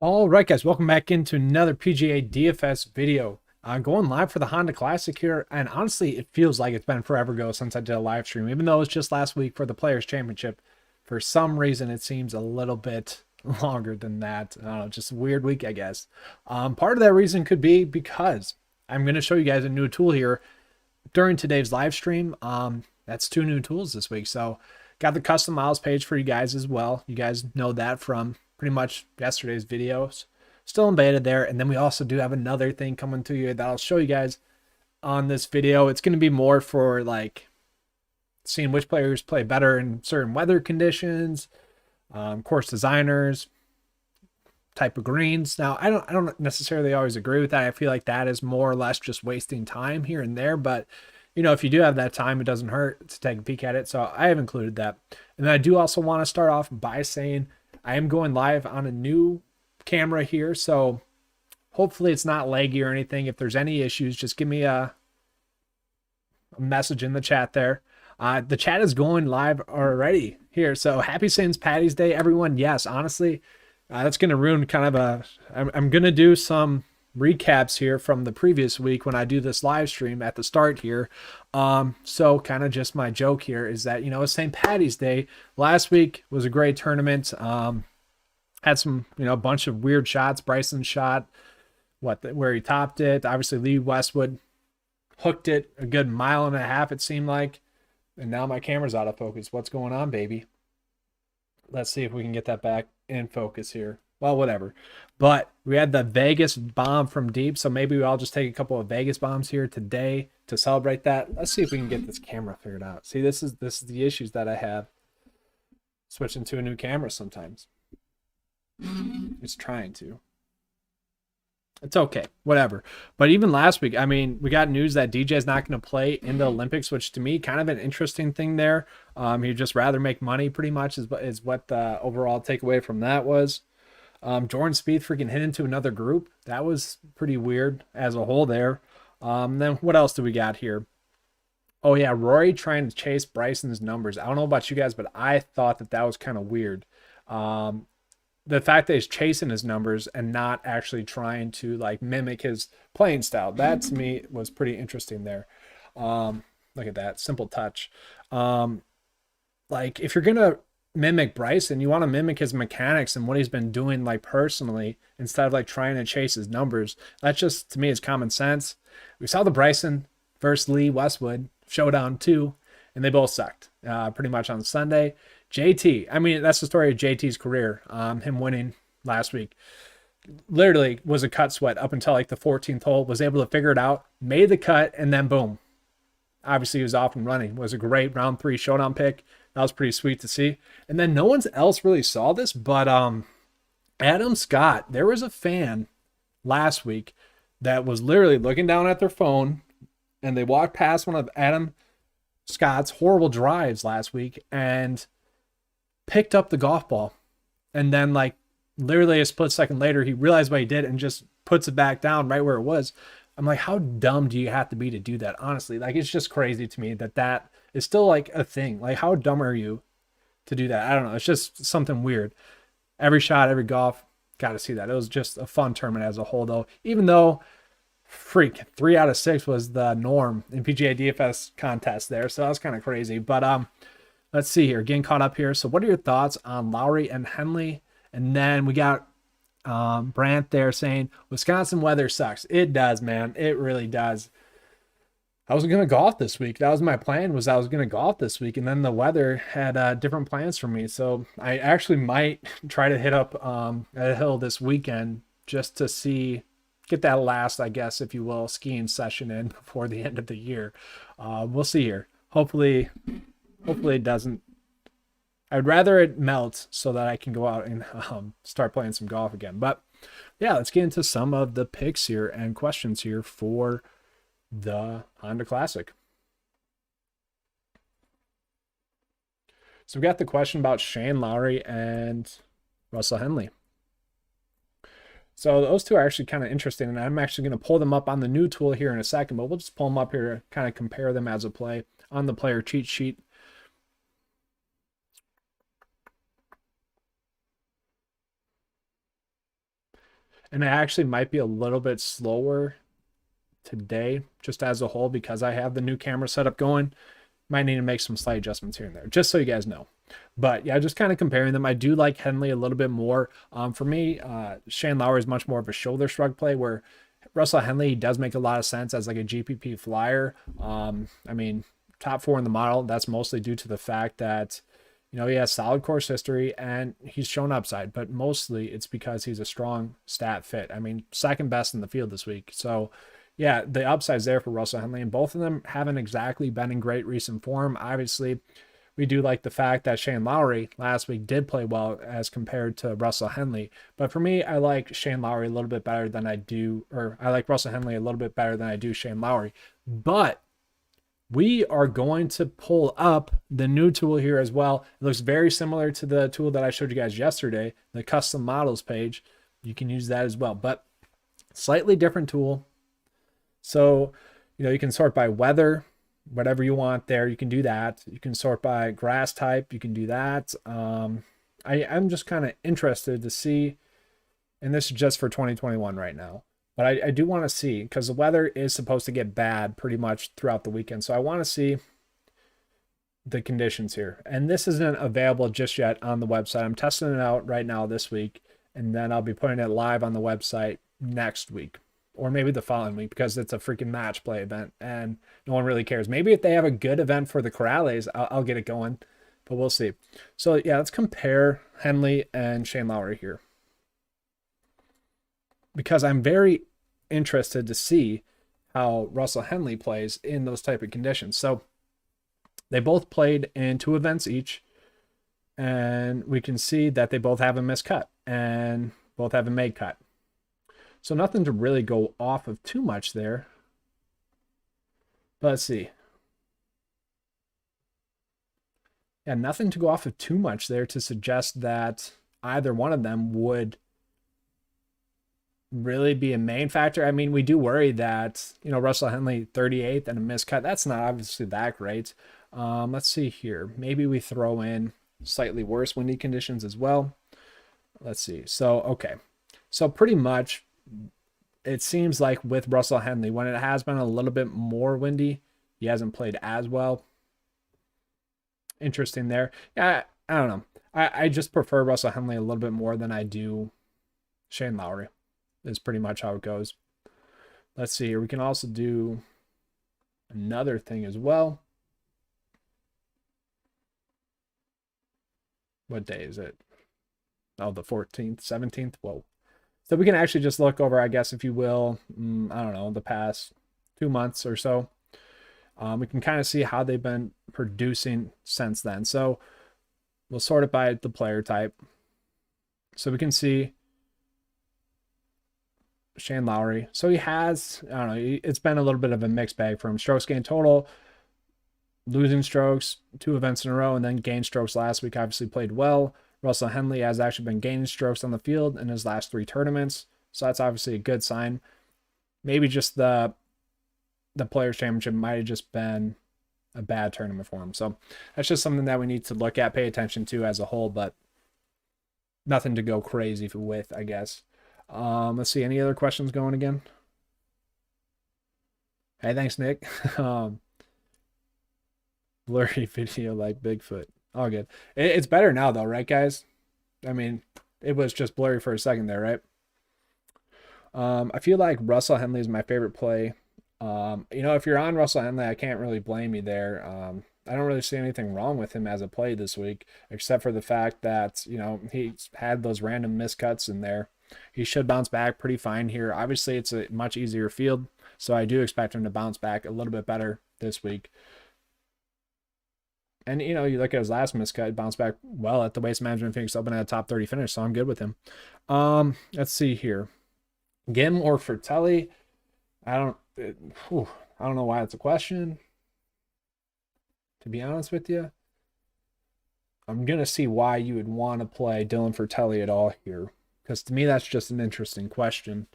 All right, guys, welcome back into another PGA DFS video. Going live for the Honda Classic here, and honestly, it feels like it's been forever ago since I did a live stream. Even though it's just last week for the Players Championship, for some reason it seems a little bit longer than that. I don't know, just a weird week, I guess. Part of that reason could be because I'm going to show you guys a new tool here during today's live stream. That's two new tools this week. So got the custom miles page for you guys as well. You guys know that from pretty much yesterday's videos. Still in beta there. And then we also do have another thing coming to you that I'll show you guys on this video. It's going to be more for like seeing which players play better in certain weather conditions, course designers, type of greens. Now, I don't necessarily always agree with that. I feel like that is more or less just wasting time here and there, but you know, if you do have that time, it doesn't hurt to take a peek at it. So I have included that. And then I do also want to start off by saying I am going live on a new camera here. So hopefully it's not laggy or anything. If there's any issues, just give me a message in the chat there. The chat is going live already here. So happy St. Patty's Day, everyone. Yes, honestly, that's going to ruin kind of a, I'm going to do some recaps here from the previous week when I do this live stream at the start here. So kind of just my joke here is that, you know, it's St. Patty's Day. Last week was a great tournament. Had some, you know, a bunch of weird shots. Bryson shot where he topped it. Obviously Lee Westwood hooked it a good mile and a half, it seemed like. And now my camera's out of focus. What's going on, baby? Let's see if we can get that back in focus here. Well, whatever. But we had the Vegas bomb from deep, so maybe I'll just take a couple of Vegas bombs here today to celebrate that. Let's see if we can get this camera figured out. See, this is the issues that I have switching to a new camera sometimes. It's trying to. It's okay, whatever. But even last week, I mean, we got news that DJ's not going to play in the Olympics, which to me, kind of an interesting thing there. He'd just rather make money, pretty much, is what the overall takeaway from that was. Jordan Spieth freaking hit into another group. That was pretty weird as a whole there. Then what else do we got here? Oh yeah, Rory trying to chase Bryson's numbers. I don't know about you guys, but I thought that was kind of weird. The fact that he's chasing his numbers and not actually trying to like mimic his playing style, that to me was pretty interesting there. Look at that simple touch. Like if you're gonna mimic Bryson, you want to mimic his mechanics and what he's been doing like personally instead of like trying to chase his numbers. That just to me is common sense. We saw the Bryson versus Lee Westwood showdown too, and they both sucked pretty much on Sunday. JT, I mean, that's the story of JT's career. Him winning last week literally was a cut sweat up until like the 14th hole, was able to figure it out, made the cut, and then boom. Obviously, he was off and running. It was a great round 3 showdown pick. That was pretty sweet to see. And then no one else really saw this, but Adam Scott, there was a fan last week that was literally looking down at their phone, and they walked past one of Adam Scott's horrible drives last week and picked up the golf ball. And then like literally a split second later, he realized what he did and just puts it back down right where it was. I'm like, how dumb do you have to be to do that? Honestly, like, it's just crazy to me that is still like a thing. Like, how dumb are you to do that? I don't know. It's just something weird. Every shot, every golf, got to see that. It was just a fun tournament as a whole, though. Even though, freak, 3 out of 6 was the norm in PGA DFS contest there. So that was kind of crazy. But let's see here. Getting caught up here. So what are your thoughts on Lowry and Henley? And then we got Brant there saying Wisconsin weather sucks. It does, man. It really does. I was going to golf this week. That was my plan, was I was going to golf this week, and then the weather had different plans for me. So I actually might try to hit up a hill this weekend just to get that last, I guess, if you will, skiing session in before the end of the year. We'll see here. Hopefully it doesn't. I'd rather it melt so that I can go out and start playing some golf again. But yeah, let's get into some of the picks here and questions here for the Honda Classic. So we got the question about Shane Lowry and Russell Henley. So those two are actually kind of interesting, and I'm actually going to pull them up on the new tool here in a second, but we'll just pull them up here to kind of compare them as a play on the player cheat sheet. And it actually might be a little bit slower today, just as a whole, because I have the new camera setup going. Might need to make some slight adjustments here and there, just so you guys know. But yeah, just kind of comparing them. I do like Henley a little bit more. For me, Shane Lowry is much more of a shoulder shrug play, where Russell Henley does make a lot of sense as like a GPP flyer. I mean, top 4 in the model. That's mostly due to the fact that, you know, he has solid course history and he's shown upside, but mostly it's because he's a strong stat fit. I mean, second best in the field this week. So yeah, the upside's there for Russell Henley, and both of them haven't exactly been in great recent form. Obviously, we do like the fact that Shane Lowry last week did play well as compared to Russell Henley. But for me, I like Shane Lowry a little bit better than I do, or I like Russell Henley a little bit better than I do Shane Lowry. But we are going to pull up the new tool here as well. It looks very similar to the tool that I showed you guys yesterday, the custom models page. You can use that as well, but slightly different tool. So, you know, you can sort by weather, whatever you want there. You can do that. You can sort by grass type. You can do that. I'm just kind of interested to see, and this is just for 2021 right now, but I do want to see, because the weather is supposed to get bad pretty much throughout the weekend. So I want to see the conditions here. And this isn't available just yet on the website. I'm testing it out right now this week, and then I'll be putting it live on the website next week, or maybe the following week, because it's a freaking match play event and no one really cares. Maybe if they have a good event for the Corrales, I'll get it going, but we'll see. So yeah, let's compare Henley and Shane Lowry here, because I'm very interested to see how Russell Henley plays in those type of conditions. So they both played in 2 events each, and we can see that they both have a missed cut and both have a made cut. So nothing to really go off of too much there. But let's see. Yeah, nothing to go off of too much there to suggest that either one of them would really be a main factor. I mean, we do worry that, you know, Russell Henley 38th and a missed cut. That's not obviously that great. Let's see here. Maybe we throw in slightly worse windy conditions as well. Let's see. So, okay. So pretty much, it seems like with Russell Henley, when it has been a little bit more windy, he hasn't played as well. Interesting there. Yeah, I don't know. I just prefer Russell Henley a little bit more than I do Shane Lowry, is pretty much how it goes. Let's see here. We can also do another thing as well. What day is it? Oh, the 14th, 17th. Whoa. So we can actually just look over, I guess, if you will, I don't know, the past 2 months or so. We can kind of see how they've been producing since then. So we'll sort it by the player type. So we can see Shane Lowry. So he has, I don't know, it's been a little bit of a mixed bag for him. Strokes gained total, losing strokes 2 events in a row, and then gained strokes last week. Obviously played well. Russell Henley has actually been gaining strokes on the field in his last 3 tournaments. So that's obviously a good sign. Maybe just the Players' Championship might have just been a bad tournament for him. So that's just something that we need to look at, pay attention to as a whole, but nothing to go crazy with, I guess. Let's see, any other questions going again? Hey, thanks, Nick. Blurry video like Bigfoot. All good. It's better now, though, right, guys? I mean, it was just blurry for a second there, right? I feel like Russell Henley is my favorite play. You know, if you're on Russell Henley, I can't really blame you there. I don't really see anything wrong with him as a play this week, except for the fact that, you know, he's had those random miscuts in there. He should bounce back pretty fine here. Obviously, it's a much easier field, so I do expect him to bounce back a little bit better this week. And, you know, you look at his last miscut, bounced back well at the Waste Management Phoenix Open at a top 30 finish, so I'm good with him. Let's see here. Gim or Fratelli? I don't know why it's a question, to be honest with you. I'm going to see why you would want to play Dylan Fratelli at all here, because to me that's just an interesting question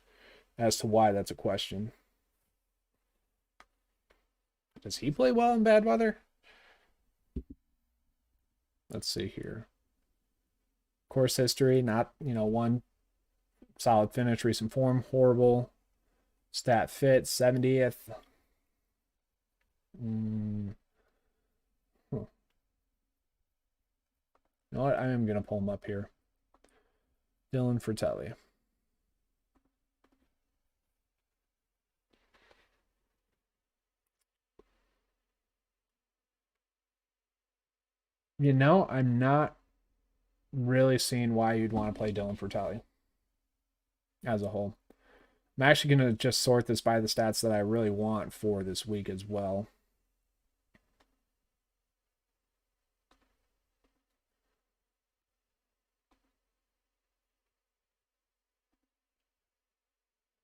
as to why that's a question. Does he play well in bad weather? Let's see here. Course history, not, you know, one Solid finish, recent form, horrible. Stat fit, 70th. Huh. You know what? I am going to pull him up here. Dylan Fratelli. You know, I'm not really seeing why you'd want to play Dylan Fratelli as a whole. I'm actually going to just sort this by the stats that I really want for this week as well.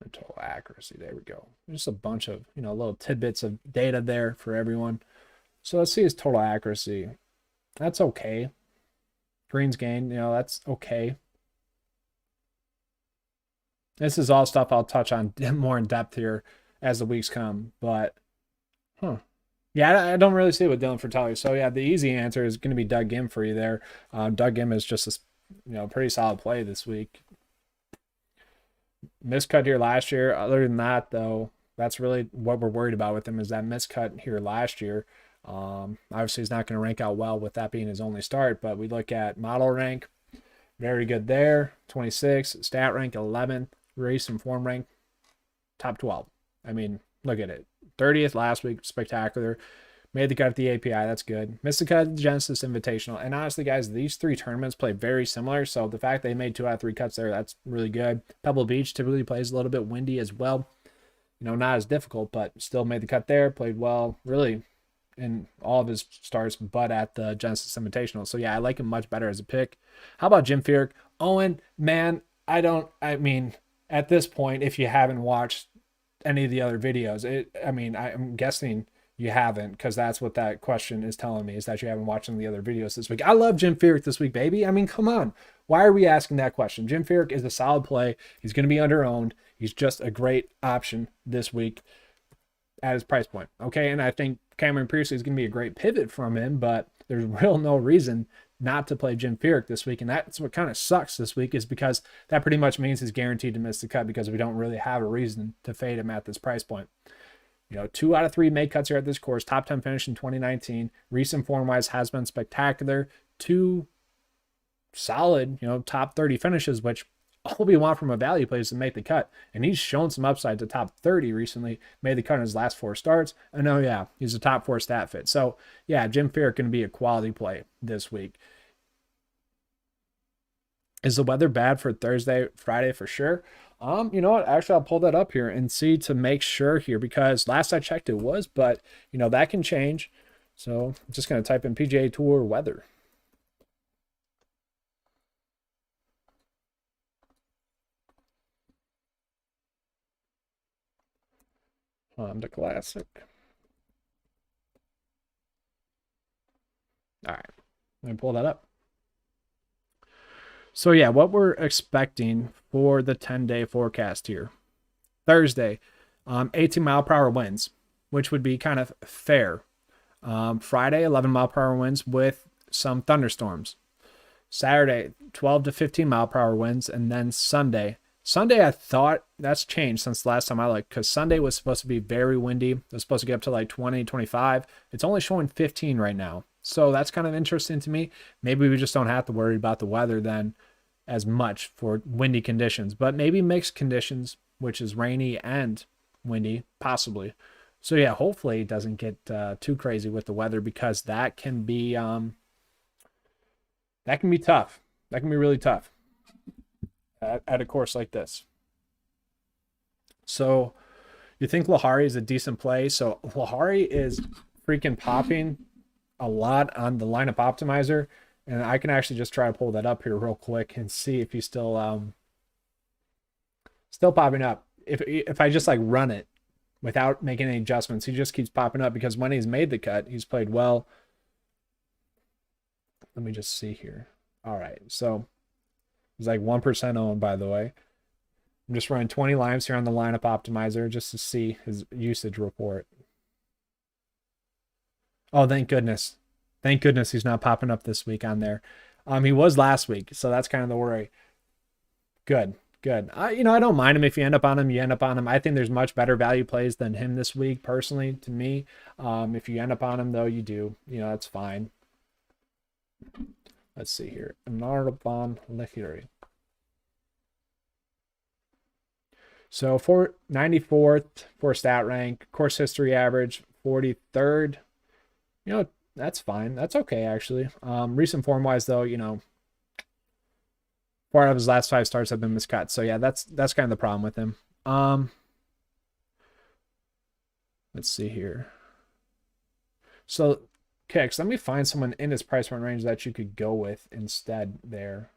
The total accuracy, there we go. Just a bunch of, little tidbits of data there for everyone. So let's see his total accuracy. That's okay. Greens gain, that's okay. This is all stuff I'll touch on more in depth here as the weeks come. But, yeah, I don't really see it with Dylan Fratelli. So, yeah, the easy answer is going to be Doug Gim for you there. Doug Gim is just a pretty solid play this week. Miscut here last year. Other than that, though, that's really what we're worried about with him is that miscut here last year. Obviously, he's not going to rank out well with that being his only start, but we look at model rank. Very good there. 26. Stat rank 11th. Race and form rank top 12. I mean, look at it. 30th last week. Spectacular. Made the cut at the API. That's good. Missed the cut at the Genesis Invitational. And honestly, guys, these three tournaments play very similar. So the fact they made 2 out of 3 cuts there, that's really good. Pebble Beach typically plays a little bit windy as well. Not as difficult, but still made the cut there. Played well. Really in all of his starts, but at the Genesis Invitational. So yeah, I like him much better as a pick. How about Jim Furyk? Owen, man, I mean, at this point, if you haven't watched any of the other videos, I'm guessing you haven't, because that's what that question is telling me, is that you haven't watched any of the other videos this week. I love Jim Furyk this week, baby. I mean, come on. Why are we asking that question? Jim Furyk is a solid play. He's going to be under-owned. He's just a great option this week at his price point. Okay, and I think Cameron Piercy is going to be a great pivot from him, but there's real no reason not to play Jim Furyk this week. And that's what kind of sucks this week, is because that pretty much means he's guaranteed to miss the cut, because we don't really have a reason to fade him at this price point. 2 out of 3 made cuts here at this course. Top 10 finish in 2019. Recent form-wise has been spectacular. 2 solid, top 30 finishes, which all we want from a value play is to make the cut. And he's shown some upside to top 30 recently. Made the cut in his last 4 starts. And oh yeah, he's a top 4 stat fit. So yeah, Jim Furyk going to be a quality play this week. Is the weather bad for Thursday, Friday for sure? You know what? Actually, I'll pull that up here and see to make sure here, because last I checked it was, but that can change. So I'm just going to type in PGA Tour weather. The Classic. All right, let me pull that up. So yeah, what we're expecting for the 10-day forecast here. Thursday, 18 mile per hour winds, which would be kind of fair. Friday, 11 mile per hour winds with some thunderstorms. Saturday, 12 to 15 mile per hour winds, and then Sunday, I thought that's changed since the last time I looked, because Sunday was supposed to be very windy. It was supposed to get up to like 20, 25. It's only showing 15 right now. So that's kind of interesting to me. Maybe we just don't have to worry about the weather then as much for windy conditions, but maybe mixed conditions, which is rainy and windy, possibly. So yeah, hopefully it doesn't get too crazy with the weather, because that can be tough. That can be really tough at a course like this. So you think Lahari is a decent play? So Lahari is freaking popping a lot on the lineup optimizer, and I can actually just try to pull that up here real quick and see if he's still popping up. If I just like run it without making any adjustments, he just keeps popping up, because when he's made the cut, he's played well. Let me just see here. All right, so he's like 1% owned, by the way. I'm just running 20 lives here on the lineup optimizer just to see his usage report. Oh, thank goodness. Thank goodness he's not popping up this week on there. He was last week, so that's kind of the worry. Good. Good. I don't mind him if you end up on him. You end up on him. I think there's much better value plays than him this week, personally, to me. If you end up on him, though, you do. That's fine. Let's see here. Narvan Lehiri. So 94th for stat rank, course history average, 43rd. That's fine. That's okay, actually. Recent form wise, though, 4 out of his last 5 starts have been miscut. So yeah, that's kind of the problem with him. Let's see here. So, okay, so let me find someone in his price point range that you could go with instead there.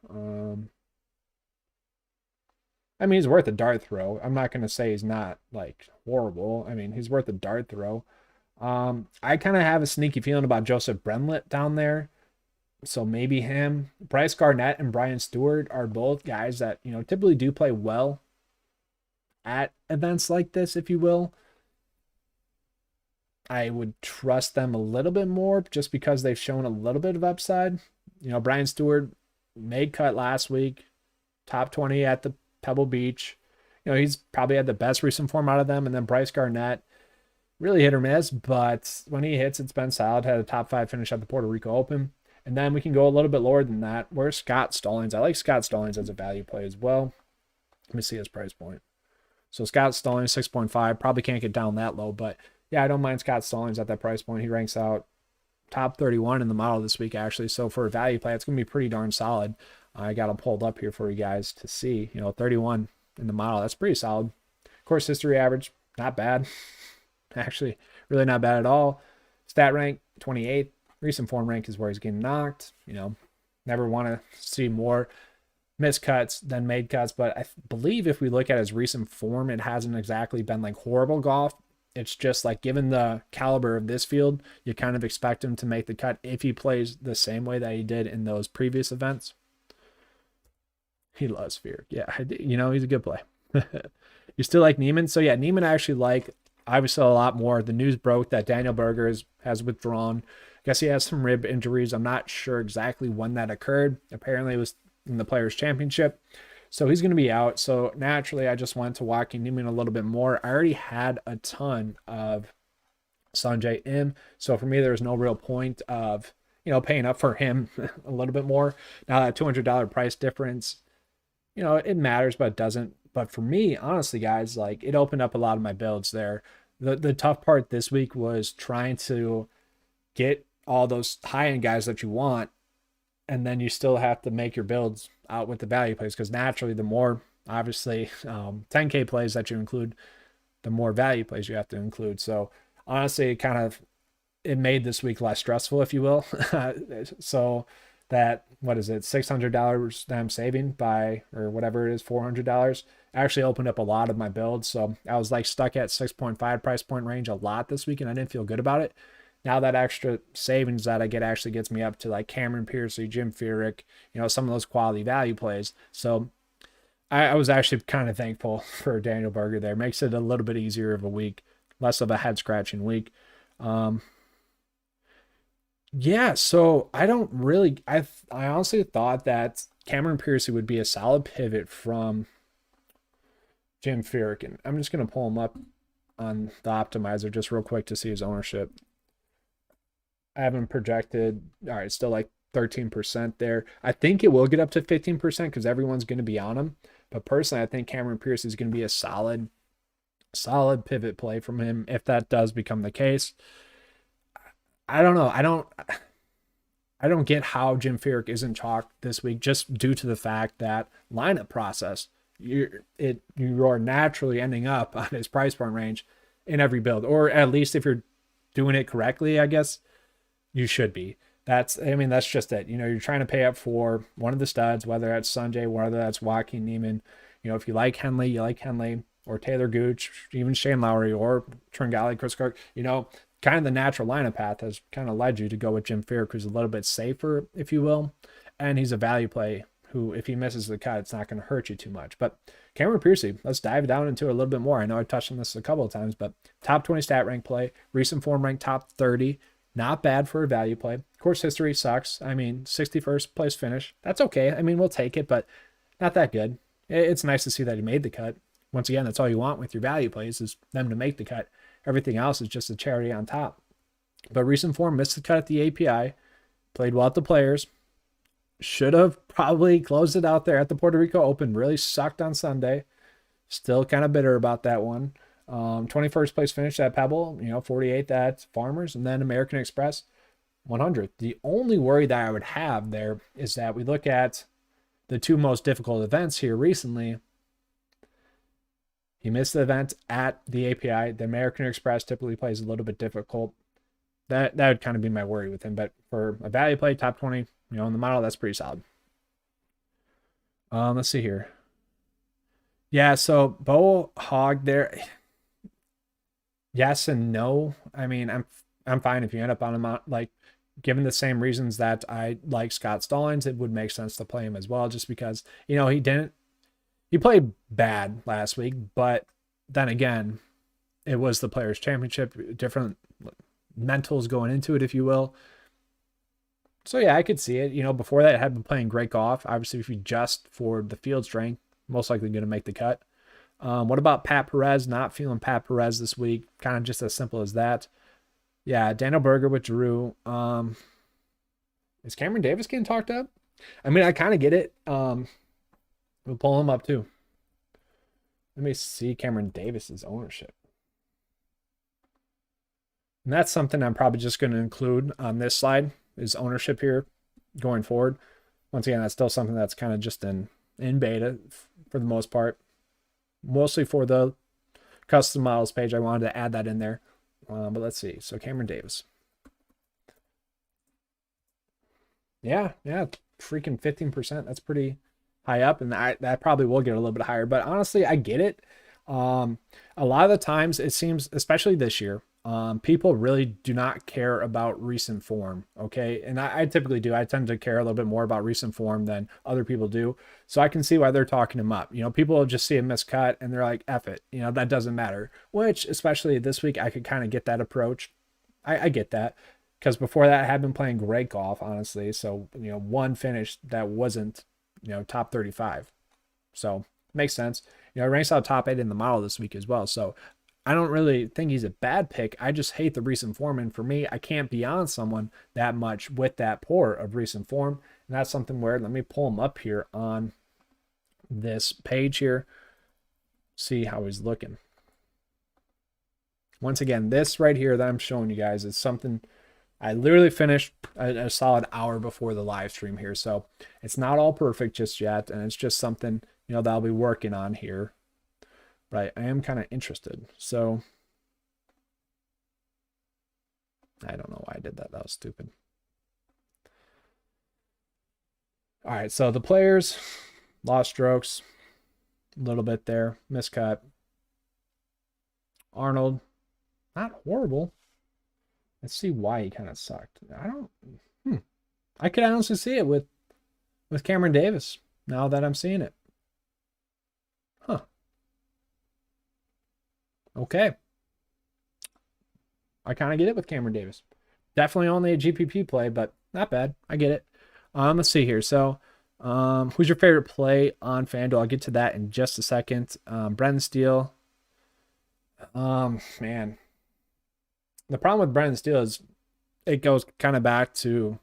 I mean, he's worth a dart throw. I'm not going to say he's not, like, horrible. I mean, he's worth a dart throw. I kind of have a sneaky feeling about Joseph Brenlet down there. So maybe him. Bryce Garnett and Brian Stewart are both guys that, typically do play well at events like this, if you will. I would trust them a little bit more just because they've shown a little bit of upside. Brian Stewart made cut last week, top 20 at the Pebble Beach. He's probably had the best recent form out of them. And then Bryce Garnett, really hit or miss, but when he hits, it's been solid. Had a top 5 finish at the Puerto Rico Open. And then we can go a little bit lower than that. Where's Scott Stallings? I like Scott Stallings as a value play as well. Let me see his price point. So Scott Stallings, 6.5. Probably can't get down that low, but yeah, I don't mind Scott Stallings at that price point. He ranks out top 31 in the model this week, actually. So for a value play, it's going to be pretty darn solid. I got them pulled up here for you guys to see. 31 in the model. That's pretty solid. Course history average, not bad. Actually, really not bad at all. Stat rank, 28th. Recent form rank is where he's getting knocked. Never want to see more missed cuts than made cuts. But I believe if we look at his recent form, it hasn't exactly been like horrible golf. It's just like, given the caliber of this field, you kind of expect him to make the cut if he plays the same way that he did in those previous events. He loves Fear. Yeah, he's a good play. You still like Neiman? So yeah, Neiman I actually like, obviously, a lot more. The news broke that Daniel Berger has withdrawn. I guess he has some rib injuries. I'm not sure exactly when that occurred. Apparently it was in the Players' Championship. So he's going to be out. So naturally, I just wanted to Joaquin Neiman a little bit more. I already had a ton of Sanjay Im. So for me, there was no real point of, paying up for him a little bit more. Now that $200 price difference, it matters, but it doesn't. But for me, honestly, guys, like, it opened up a lot of my builds there. The tough part this week was trying to get all those high-end guys that you want, and then you still have to make your builds out with the value plays, because naturally, the more, obviously, 10K plays that you include, the more value plays you have to include. So honestly, it made this week less stressful, if you will. So that, what is it, $600 that I'm saving by, or whatever it is, $400, actually opened up a lot of my builds. So I was like stuck at 6.5 price point range a lot this week, and I didn't feel good about it. Now that extra savings that I get actually gets me up to like Cameron Piercy, Jim Furyk, some of those quality value plays. So I was actually kind of thankful for Daniel Berger there. Makes it a little bit easier of a week, less of a head scratching week. Yeah, so I honestly thought that Cameron Piercy would be a solid pivot from Jim Furyk. And I'm just going to pull him up on the optimizer just real quick to see his ownership. I haven't projected. All right, still like 13% there. I think it will get up to 15% because everyone's going to be on him. But personally, I think Cameron Piercy is going to be a solid pivot play from him if that does become the case. I don't know. I don't get how Jim Furyk isn't chalked this week, just due to the fact that lineup process. You are naturally ending up on his price point range in every build, or at least if you're doing it correctly, I guess you should be. That's just it. You're trying to pay up for one of the studs, whether that's Sanjay, whether that's Joaquin Neiman. If you like Henley, you like Henley, or Taylor Gooch, even Shane Lowry, or Tringali, Chris Kirk. Kind of the natural lineup path has kind of led you to go with Jim Furyk, who's a little bit safer, if you will. And he's a value play who, if he misses the cut, it's not going to hurt you too much. But Cameron Piercy, let's dive down into it a little bit more. I know I touched on this a couple of times, but top 20 stat rank play, recent form rank top 30, not bad for a value play. Course history sucks. 61st place finish. That's okay. We'll take it, but not that good. It's nice to see that he made the cut. Once again, that's all you want with your value plays is them to make the cut. Everything else is just a cherry on top. But recent form missed the cut at the API, played well at the Players. Should have probably closed it out there at the Puerto Rico Open. Really sucked on Sunday. Still kind of bitter about that one. 21st place finish at Pebble, 48th at Farmers, and then American Express, 100th. The only worry that I would have there is that we look at the two most difficult events here recently. He missed the event at the API. The American Express typically plays a little bit difficult. That would kind of be my worry with him. But for a value play, top 20, in the model, that's pretty solid. Let's see here. Yeah, so Bo Hog there. Yes and no. I mean, I'm fine if you end up on him. Like, given the same reasons that I like Scott Stallings, it would make sense to play him as well, just because he played bad last week, but then again, it was the Players Championship, different mentals going into it, if you will. So yeah, I could see it. Before that, I had been playing great golf. Obviously, if you adjust for the field strength, most likely going to make the cut. What about Pat Perez? Not feeling Pat Perez this week. Kind of just as simple as that. Yeah, Daniel Berger with Drew. Is Cameron Davis getting talked up? I mean, I kind of get it. We'll pull him up too. Let me see Cameron Davis's ownership. And that's something I'm probably just going to include on this slide is ownership here going forward. Once again, that's still something that's kind of just in beta for the most part. Mostly for the custom models page, I wanted to add that in there. But let's see. So Cameron Davis. Yeah, freaking 15%. That's pretty high up, and that probably will get a little bit higher. But honestly, I get it. A lot of the times it seems, especially this year, people really do not care about recent form. Okay. And I typically do. I tend to care a little bit more about recent form than other people do. So I can see why they're talking him up. People will just see a miscut and they're like, F it. That doesn't matter. Which, especially this week, I could kind of get that approach. I get that. Because before that, I had been playing great golf, honestly. So, one finish that wasn't, top 35. So, makes sense. Ranks out top 8 in the model this week as well. So, I don't really think he's a bad pick. I just hate the recent form. And for me, I can't be on someone that much with that poor of recent form. And that's something where, let me pull him up here on this page here. See how he's looking. Once again, this right here that I'm showing you guys is something I literally finished a solid hour before the live stream here. So it's not all perfect just yet. And it's just something, that I'll be working on here. But I am kind of interested. So I don't know why I did that. That was stupid. All right. So the Players lost strokes a little bit there. Miscut. Arnold, not horrible. Let's see why he kind of sucked. I could honestly see it with Cameron Davis now that I'm seeing it. Huh. Okay. I kind of get it with Cameron Davis. Definitely only a GPP play, but not bad. I get it. Let's see here. So, who's your favorite play on FanDuel? I'll get to that in just a second. Brendan Steele. Man. The problem with Brendan Steele is it goes kind of back to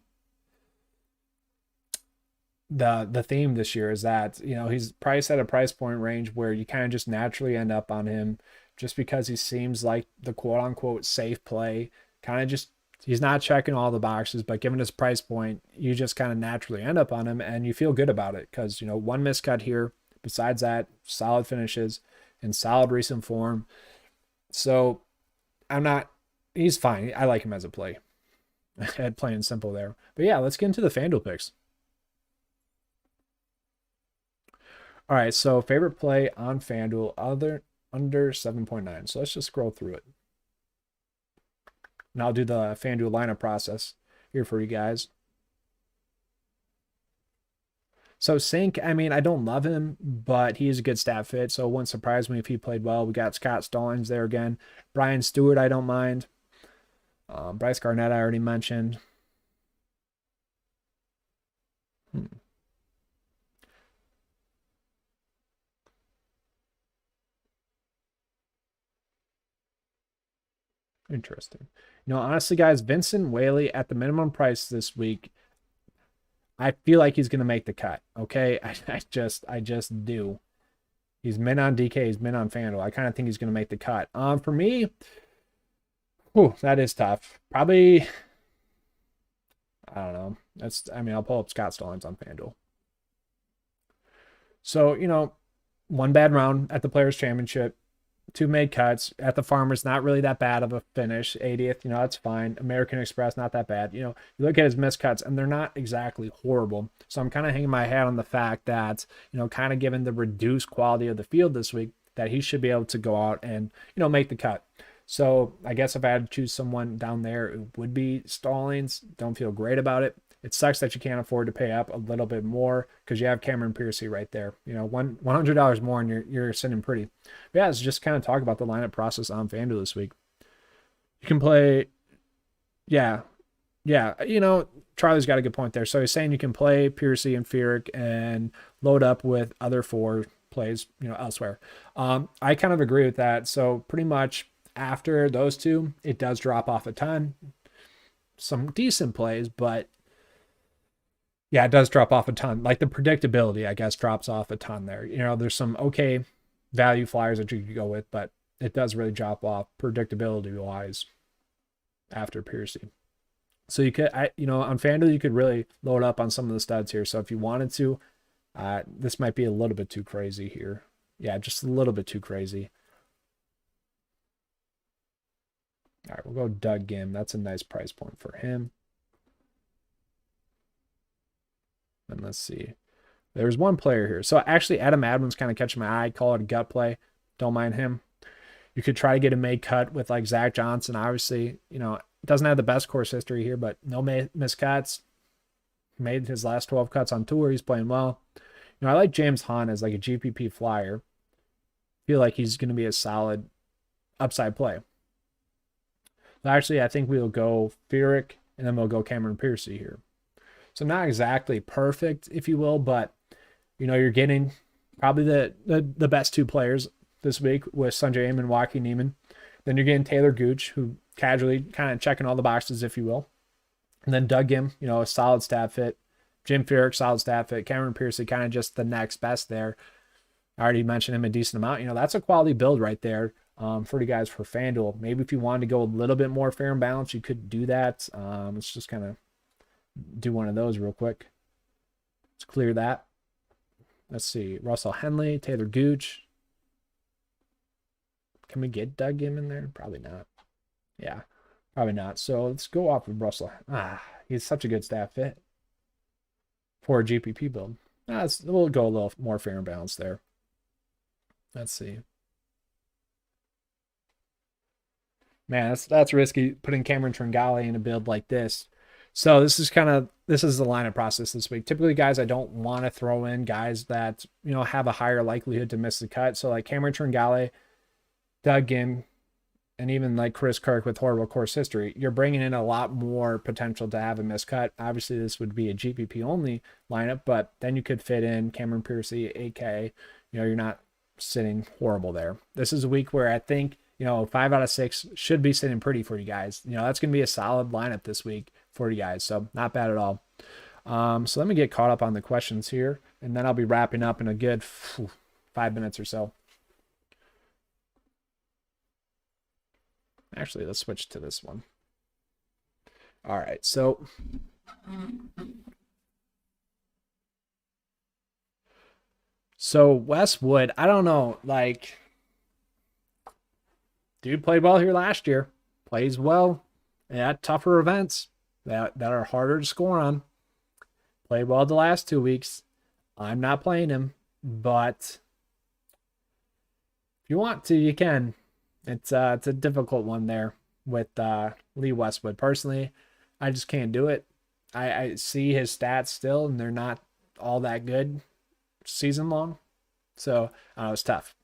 the theme this year is that, he's priced at a price point range where you kind of just naturally end up on him just because he seems like the quote unquote safe play. Kind of just, he's not checking all the boxes, but given his price point, you just kind of naturally end up on him and you feel good about it because, one miscut here. Besides that, solid finishes and solid recent form. So he's fine. I like him as a play. Plain simple there. But yeah, let's get into the FanDuel picks. All right, so favorite play on FanDuel under 7.9. So let's just scroll through it. And I'll do the FanDuel lineup process here for you guys. So Sink, I mean, I don't love him, but he's a good stat fit, so it wouldn't surprise me if he played well. We got Scott Stallings there again. Brian Stewart, I don't mind. Bryce Garnett, I already mentioned. Interesting. Honestly, guys, Vincent Whaley at the minimum price this week, I feel like he's going to make the cut. Okay. I just do. He's mint on DK. He's mint on FanDuel. I kind of think he's going to make the cut. For me, that is tough. Probably, I don't know. I'll pull up Scott Stallings on FanDuel. So, one bad round at the Players Championship, 2 made cuts at the Farmers, not really that bad of a finish. 80th, that's fine. American Express, not that bad. You look at his missed cuts and they're not exactly horrible. So I'm kind of hanging my hat on the fact that, kind of given the reduced quality of the field this week, that he should be able to go out and, make the cut. So I guess if I had to choose someone down there, it would be Stallings. Don't feel great about it. It sucks that you can't afford to pay up a little bit more because you have Cameron Piercy right there. $100 more and you're sitting pretty. But yeah, it's just kind of talk about the lineup process on FanDuel this week. You can play, yeah. Charlie's got a good point there. So he's saying you can play Piercy and Furyk and load up with other 4 plays, elsewhere. I kind of agree with that. So pretty much after those 2, it does drop off a ton. Some decent plays, but yeah, it does drop off a ton. Like the predictability, I guess, drops off a ton there. There's some okay value flyers that you could go with, but it does really drop off predictability-wise after Piercy. So you could, on FanDuel, you could really load up on some of the studs here. So if you wanted to, this might be a little bit too crazy here. Yeah, just a little bit too crazy. All right, we'll go Doug Gim. That's a nice price point for him. And let's see. There's one player here. So actually, Adam Adams kind of catching my eye. Call it a gut play. Don't mind him. You could try to get a made cut with like Zach Johnson. Obviously, doesn't have the best course history here, but no missed cuts. Made his last 12 cuts on tour. He's playing well. I like James Hunt as like a GPP flyer. Feel like he's going to be a solid upside play. So actually, I think we'll go Furyk and then we'll go Cameron Piercy here. So not exactly perfect, if you will, but you're getting probably the best 2 players this week with Sungjae Im and Joaquin Niemann. Then you're getting Taylor Gooch, who casually kind of checking all the boxes, if you will. And then Doug Gim, a solid stat fit. Jim Furyk, solid stat fit. Cameron Piercy, kind of just the next best there. I already mentioned him a decent amount. That's a quality build right there for you guys for FanDuel. Maybe if you wanted to go a little bit more fair and balanced, you could do that. Let's just kind of do one of those real quick. Let's clear that. Let's see. Russell Henley, Taylor Gooch. Can we get Doug Gim in there? Probably not. Yeah, probably not. So let's go off of Russell. He's such a good stat fit for a GPP build. We'll go a little more fair and balanced there. Let's see. Man, that's risky putting Cameron Tringale in a build like this. So this is the lineup process this week. Typically, guys, I don't want to throw in guys that, have a higher likelihood to miss the cut. So like Cameron Tringale, Doug Gim, and even like Chris Kirk with horrible course history, you're bringing in a lot more potential to have a missed cut. Obviously, this would be a GPP only lineup, but then you could fit in Cameron Piercy, AK. You're not sitting horrible there. This is a week where I think, 5 out of 6 should be sitting pretty for you guys. That's going to be a solid lineup this week for you guys. So not bad at all. So let me get caught up on the questions here, and then I'll be wrapping up in a good 5 minutes or so. Actually, let's switch to this one. All right, so Westwood, I don't know, like, dude played well here last year, plays well at tougher events that are harder to score on. Played well the last 2 weeks. I'm not playing him, but if you want to, you can. It's a difficult one there with Lee Westwood. Personally, I just can't do it. I see his stats still, and they're not all that good season long. So it's tough.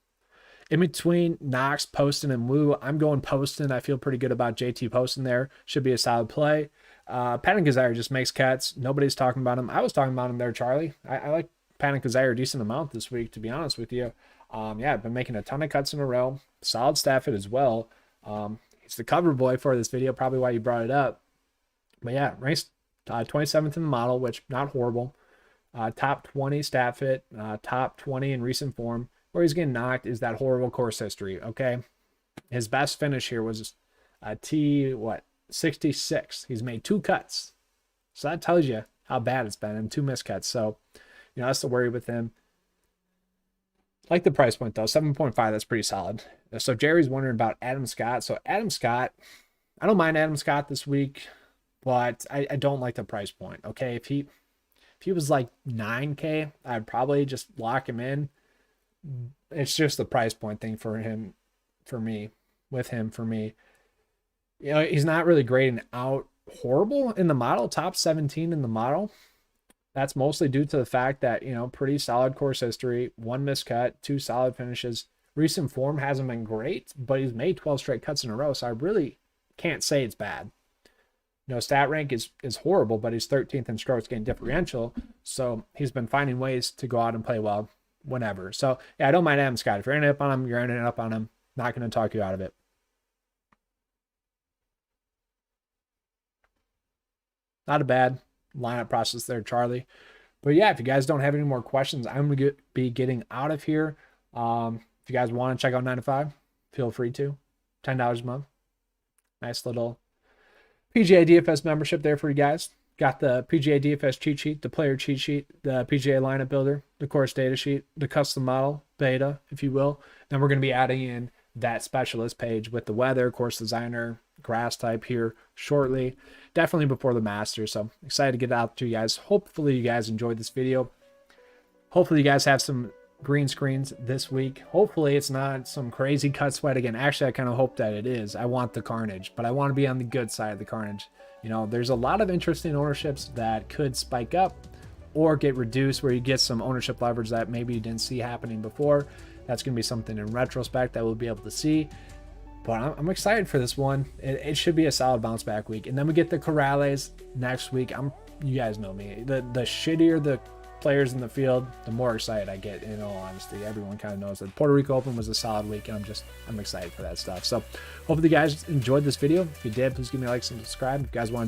In between Knox, Poston, and Woo, I'm going Poston. I feel pretty good about JT Poston there. Should be a solid play. Patton Kazire just makes cuts. Nobody's talking about him. I was talking about him there, Charlie. I like Patton Kazire a decent amount this week, to be honest with you. I've been making a ton of cuts in a row. Solid stat fit as well. He's the cover boy for this video, probably why you brought it up. But yeah, ranks 27th in the model, which not horrible. Top 20 stat fit, top 20 in recent form. Where he's getting knocked is that horrible course history, okay? His best finish here was T 66. He's made 2 cuts. So that tells you how bad it's been, and 2 miscuts. So, you know, that's the worry with him. Like the price point though, 7.5, that's pretty solid. So Jerry's wondering about Adam Scott. So Adam Scott, I don't mind Adam Scott this week, but I don't like the price point. Okay, if he was like 9K, I'd probably just lock him in. It's just the price point thing for him, for me. You know, he's not really grading out horrible in the model, top 17 in the model. That's mostly due to the fact that, you know, pretty solid course history, 1 miscut, 2 solid finishes. Recent form hasn't been great, but he's made 12 straight cuts in a row, so I really can't say it's bad. You know, stat rank is horrible, but he's 13th in strokes gained differential, so he's been finding ways to go out and play well whenever. So, yeah, I don't mind Adam Scott. If you're ending up on him, you're ending up on him. Not going to talk you out of it. Not a bad lineup process there, Charlie. But yeah, if you guys don't have any more questions, I'm going to be getting out of here. If you guys want to check out 9 to 5, feel free to. $10 a month. Nice little PGA DFS membership there for you guys. Got the PGA DFS cheat sheet, the player cheat sheet, the PGA lineup builder, the course data sheet, the custom model beta, if you will. Then we're going to be adding in that specialist page with the weather, course designer, grass type here shortly, definitely before the Masters. So excited to get out to you guys. Hopefully you guys enjoyed this video. Hopefully you guys have some green screens this week. Hopefully it's not some crazy cut sweat again. Actually, I kind of hope that it is. I want the carnage, but I want to be on the good side of the carnage. You know, there's a lot of interesting ownerships that could spike up or get reduced, where you get some ownership leverage that maybe you didn't see happening before. That's going to be something in retrospect that we'll be able to see. But I'm excited for this one. It should be a solid bounce back week. And then we get the Corrales next week. You guys know me. The shittier the players in the field, the more excited I get, in all honesty. Everyone kind of knows that Puerto Rico Open was a solid week, and I'm excited for that stuff. So hopefully you guys enjoyed this video. If you did, please give me a like and subscribe. If you guys want to